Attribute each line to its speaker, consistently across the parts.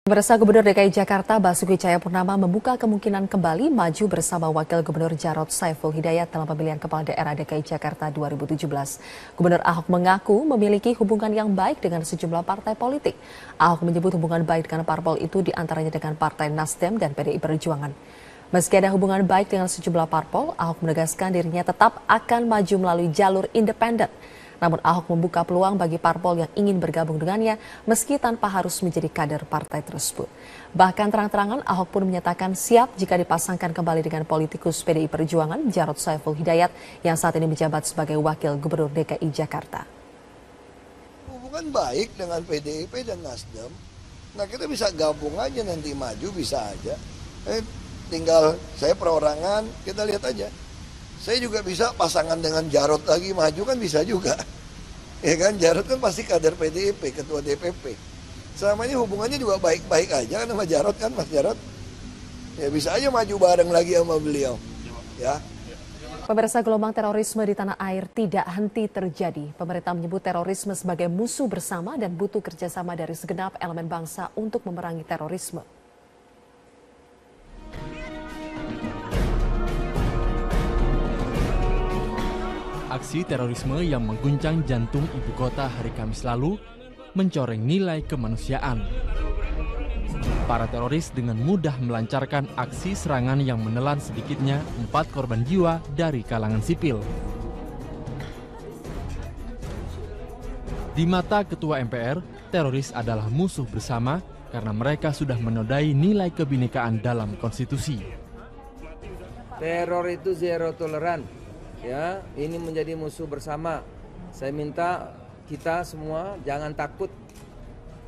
Speaker 1: Pemirsa, Gubernur DKI Jakarta Basuki Cahayapurnama membuka kemungkinan kembali maju bersama Wakil Gubernur Jarod Saiful Hidayat dalam pemilihan Kepala Daerah DKI Jakarta 2017. Gubernur Ahok mengaku memiliki hubungan yang baik dengan sejumlah partai politik. Ahok menyebut hubungan baik dengan parpol itu diantaranya dengan Partai Nasdem dan PDI Perjuangan. Meski ada hubungan baik dengan sejumlah parpol, Ahok menegaskan dirinya tetap akan maju melalui jalur independen. Namun Ahok membuka peluang bagi parpol yang ingin bergabung dengannya meski tanpa harus menjadi kader partai tersebut. Bahkan terang-terangan Ahok pun menyatakan siap jika dipasangkan kembali dengan politikus PDI Perjuangan Jarod Saiful Hidayat yang saat ini menjabat sebagai Wakil Gubernur DKI Jakarta.
Speaker 2: Hubungan baik dengan PDIP dan Nasdem. Nah, kita bisa gabung aja, nanti maju bisa aja. Tinggal saya perorangan, kita lihat aja. Saya juga bisa pasangan dengan Jarod lagi maju kan bisa juga. Ya kan, Jarod kan pasti kader PDIP, ketua DPP. Selama ini hubungannya juga baik-baik aja kan sama Jarod kan, Mas Jarod. Ya bisa aja maju bareng lagi sama beliau. Ya.
Speaker 1: Pemirsa, gelombang terorisme di tanah air tidak henti terjadi. Pemerintah menyebut terorisme sebagai musuh bersama dan butuh kerjasama dari segenap elemen bangsa untuk memerangi terorisme.
Speaker 3: Aksi terorisme yang mengguncang jantung ibu kota hari Kamis lalu mencoreng nilai kemanusiaan. Para teroris dengan mudah melancarkan aksi serangan yang menelan sedikitnya 4 korban jiwa dari kalangan sipil. Di mata Ketua MPR, teroris adalah musuh bersama karena mereka sudah menodai nilai kebinekaan dalam konstitusi.
Speaker 4: Teror itu zero toleran. Ya, ini menjadi musuh bersama. Saya minta kita semua jangan takut.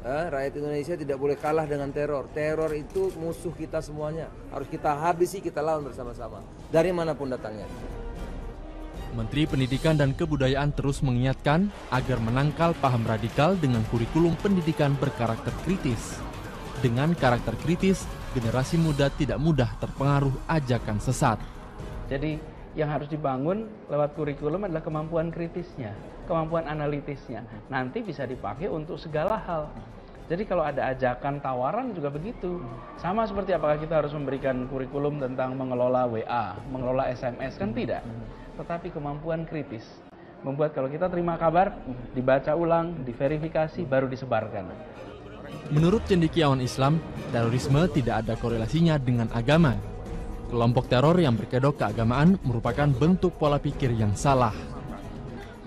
Speaker 4: Rakyat Indonesia tidak boleh kalah dengan teror. Teror itu musuh kita semuanya. Harus kita habisi, kita lawan bersama-sama. Dari manapun datangnya.
Speaker 3: Menteri Pendidikan dan Kebudayaan terus mengingatkan agar menangkal paham radikal dengan kurikulum pendidikan berkarakter kritis. Dengan karakter kritis, generasi muda tidak mudah terpengaruh ajakan sesat.
Speaker 5: Jadi yang harus dibangun lewat kurikulum adalah kemampuan kritisnya, kemampuan analitisnya. Nanti bisa dipakai untuk segala hal. Jadi kalau ada ajakan tawaran juga begitu. Sama seperti apakah kita harus memberikan kurikulum tentang mengelola WA, mengelola SMS, kan tidak. Tetapi kemampuan kritis. Membuat kalau kita terima kabar, dibaca ulang, diverifikasi, baru disebarkan.
Speaker 3: Menurut cendekiawan Islam, terorisme tidak ada korelasinya dengan agama. Kelompok teror yang berkedok keagamaan merupakan bentuk pola pikir yang salah.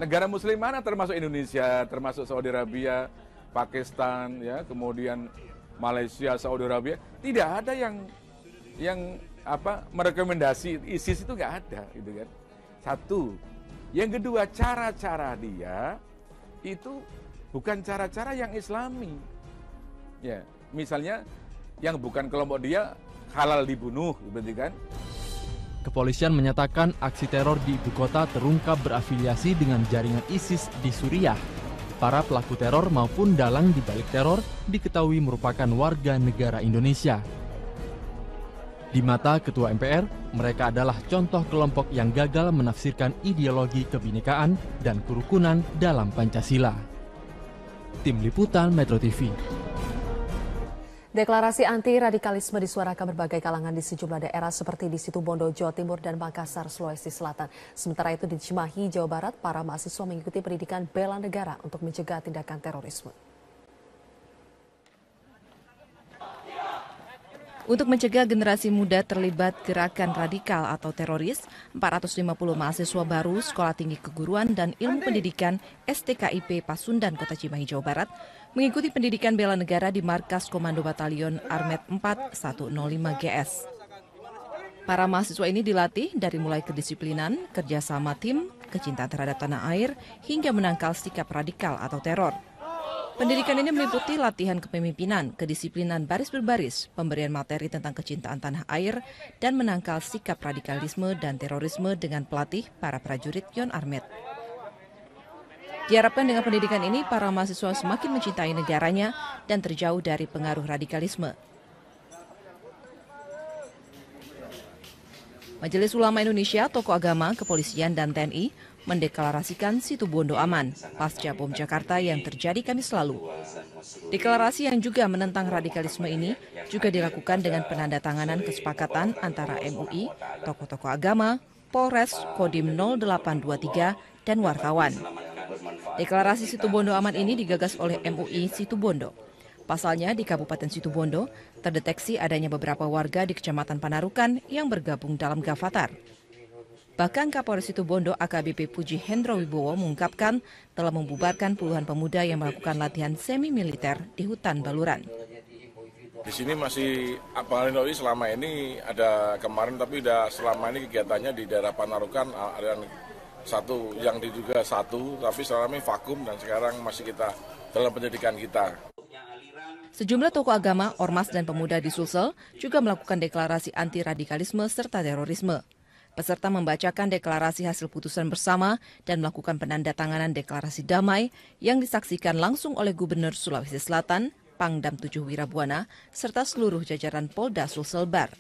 Speaker 6: Negara muslim mana termasuk Indonesia, termasuk Saudi Arabia, Pakistan, ya, kemudian Malaysia, Saudi Arabia, tidak ada yang merekomendasi ISIS itu, nggak ada, gitu kan. Satu. Yang kedua, cara-cara dia itu bukan cara-cara yang Islami. Ya, misalnya yang bukan kelompok dia halal dibunuh, berarti kan?
Speaker 3: Kepolisian menyatakan aksi teror di ibu kota terungkap berafiliasi dengan jaringan ISIS di Suriah. Para pelaku teror maupun dalang di balik teror diketahui merupakan warga negara Indonesia. Di mata Ketua MPR, mereka adalah contoh kelompok yang gagal menafsirkan ideologi kebinekaan dan kerukunan dalam Pancasila. Tim Liputan Metro TV.
Speaker 1: Deklarasi anti-radikalisme disuarakan berbagai kalangan di sejumlah daerah seperti di Situbondo, Jawa Timur, dan Makassar, Sulawesi Selatan. Sementara itu di Cimahi, Jawa Barat, para mahasiswa mengikuti pendidikan bela negara untuk mencegah tindakan terorisme.
Speaker 7: Untuk mencegah generasi muda terlibat gerakan radikal atau teroris, 450 mahasiswa baru Sekolah Tinggi Keguruan dan Ilmu Pendidikan STKIP Pasundan, Kota Cimahi, Jawa Barat, mengikuti pendidikan bela negara di Markas Komando Batalion Armet 4 105 GS. Para mahasiswa ini dilatih dari mulai kedisiplinan, kerjasama tim, kecintaan terhadap tanah air, hingga menangkal sikap radikal atau teror. Pendidikan ini meliputi latihan kepemimpinan, kedisiplinan baris berbaris, pemberian materi tentang kecintaan tanah air, dan menangkal sikap radikalisme dan terorisme dengan pelatih para prajurit Yon Armet. Diharapkan dengan pendidikan ini, para mahasiswa semakin mencintai negaranya dan terjauh dari pengaruh radikalisme. Majelis Ulama Indonesia, tokoh agama, kepolisian, dan TNI mendeklarasikan Situbondo aman pasca bom Jakarta yang terjadi Kamis lalu. Deklarasi yang juga menentang radikalisme ini juga dilakukan dengan penandatanganan kesepakatan antara MUI, tokoh-tokoh agama, Polres, Kodim 0823, dan wartawan. Deklarasi Situbondo aman ini digagas oleh MUI Situbondo. Pasalnya di Kabupaten Situbondo terdeteksi adanya beberapa warga di Kecamatan Panarukan yang bergabung dalam Gavatar. Bahkan Kapolres Situbondo AKBP Puji Hendro Wibowo mengungkapkan telah membubarkan puluhan pemuda yang melakukan latihan semi-militer di hutan Baluran.
Speaker 8: Di sini masih Panglima selama ini ada kemarin, tapi selama ini kegiatannya di daerah Panarukan ada satu yang diduga satu, tapi selama ini vakum dan sekarang masih kita dalam penyelidikan kita.
Speaker 7: Sejumlah tokoh agama, ormas, dan pemuda di Sulsel juga melakukan deklarasi anti-radikalisme serta terorisme. Peserta membacakan deklarasi hasil putusan bersama dan melakukan penandatanganan deklarasi damai yang disaksikan langsung oleh Gubernur Sulawesi Selatan, Pangdam 7 Wirabuana, serta seluruh jajaran Polda Sulsel Bar.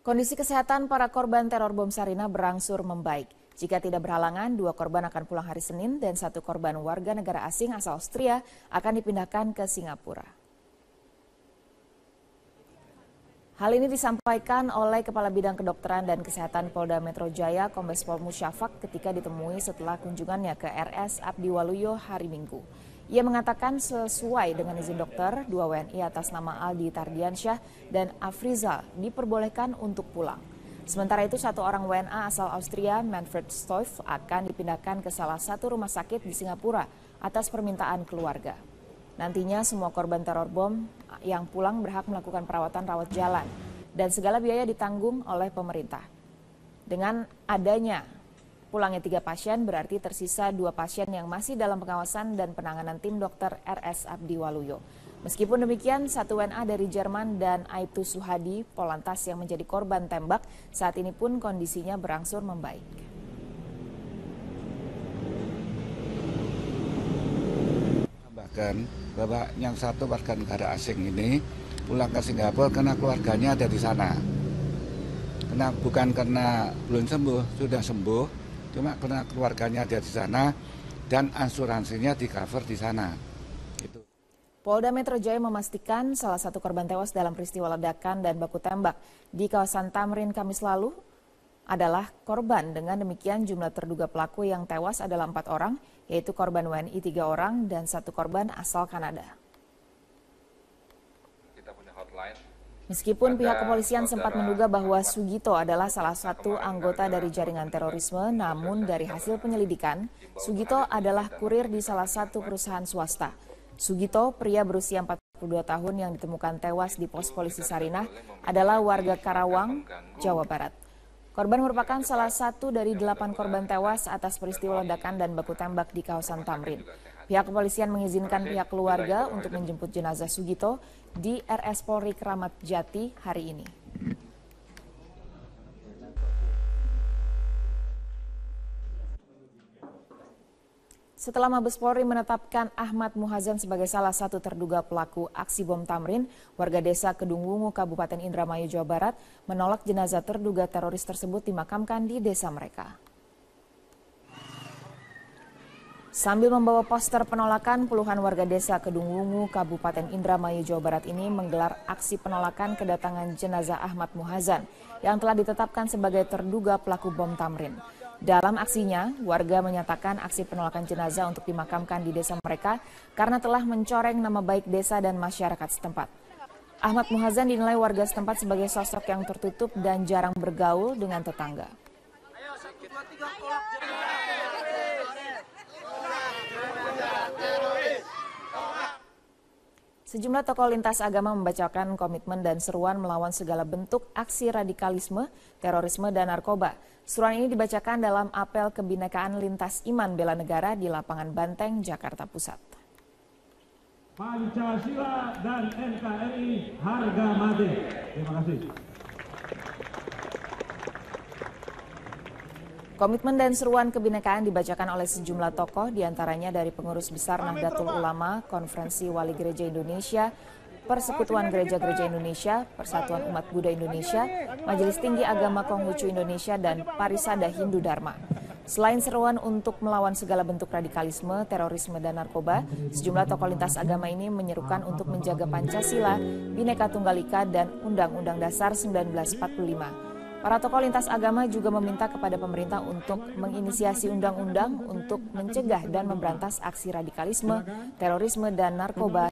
Speaker 9: Kondisi kesehatan para korban teror bom Sarinah berangsur membaik. Jika tidak berhalangan, 2 korban akan pulang hari Senin dan 1 korban warga negara asing asal Austria akan dipindahkan ke Singapura. Hal ini disampaikan oleh Kepala Bidang Kedokteran dan Kesehatan Polda Metro Jaya, Kombes Pol Musyafak, ketika ditemui setelah kunjungannya ke RS Abdi Waluyo hari Minggu. Ia mengatakan sesuai dengan izin dokter, 2 WNI atas nama Aldi Tardiansyah dan Afrizal diperbolehkan untuk pulang. Sementara itu 1 orang WNA asal Austria, Manfred Stoif, akan dipindahkan ke salah satu rumah sakit di Singapura atas permintaan keluarga. Nantinya semua korban teror bom yang pulang berhak melakukan perawatan rawat jalan dan segala biaya ditanggung oleh pemerintah. Dengan adanya pulangnya 3 pasien berarti tersisa 2 pasien yang masih dalam pengawasan dan penanganan tim dokter RS Abdi Waluyo. Meskipun demikian, 1 WNA dari Jerman dan Aibtu Suhadi, Polantas yang menjadi korban tembak, saat ini pun kondisinya berangsur membaik.
Speaker 10: Bahwa yang 1 warga negara asing ini pulang ke Singapura karena keluarganya ada di sana. Bukan karena belum sembuh, sudah sembuh, cuma karena keluarganya ada di sana dan asuransinya di cover di sana. Itu.
Speaker 9: Polda Metro Jaya memastikan salah satu korban tewas dalam peristiwa ledakan dan baku tembak di kawasan Tamrin Kamis lalu adalah korban. Dengan demikian jumlah terduga pelaku yang tewas adalah 4 orang, yaitu korban WNI 3 orang dan 1 korban asal Kanada. Meskipun pihak kepolisian sempat menduga bahwa Sugito adalah salah satu anggota dari jaringan terorisme, namun dari hasil penyelidikan, Sugito adalah kurir di salah satu perusahaan swasta. Sugito, pria berusia 42 tahun yang ditemukan tewas di pos polisi Sarinah, adalah warga Karawang, Jawa Barat. Korban merupakan salah satu dari 8 korban tewas atas peristiwa ledakan dan baku tembak di kawasan Tamrin. Pihak kepolisian mengizinkan pihak keluarga untuk menjemput jenazah Sugito di RS Polri Kramat Jati hari ini. Setelah Mabes Polri menetapkan Ahmad Muhazan sebagai salah satu terduga pelaku aksi bom Tamrin, warga desa Kedungwungu, Kabupaten Indramayu, Jawa Barat menolak jenazah terduga teroris tersebut dimakamkan di desa mereka. Sambil membawa poster penolakan, puluhan warga desa Kedungwungu, Kabupaten Indramayu, Jawa Barat ini menggelar aksi penolakan kedatangan jenazah Ahmad Muhazan yang telah ditetapkan sebagai terduga pelaku bom Tamrin. Dalam aksinya, warga menyatakan aksi penolakan jenazah untuk dimakamkan di desa mereka karena telah mencoreng nama baik desa dan masyarakat setempat. Ahmad Muhazan dinilai warga setempat sebagai sosok yang tertutup dan jarang bergaul dengan tetangga. Sejumlah tokoh lintas agama membacakan komitmen dan seruan melawan segala bentuk aksi radikalisme, terorisme, dan narkoba. Seruan ini dibacakan dalam apel kebinekaan lintas iman bela negara di lapangan Banteng, Jakarta Pusat.
Speaker 11: Pancasila dan NKRI harga mati. Terima kasih.
Speaker 9: Komitmen dan seruan kebinekaan dibacakan oleh sejumlah tokoh, diantaranya dari pengurus besar Nahdlatul Ulama, Konferensi Wali Gereja Indonesia, Persekutuan Gereja-Gereja Indonesia, Persatuan Umat Buddha Indonesia, Majelis Tinggi Agama Konghucu Indonesia, dan Parisada Hindu Dharma. Selain seruan untuk melawan segala bentuk radikalisme, terorisme, dan narkoba, sejumlah tokoh lintas agama ini menyerukan untuk menjaga Pancasila, Bhinneka Tunggal Ika, dan Undang-Undang Dasar 1945. Para tokoh lintas agama juga meminta kepada pemerintah untuk menginisiasi undang-undang untuk mencegah dan memberantas aksi radikalisme, terorisme, dan narkoba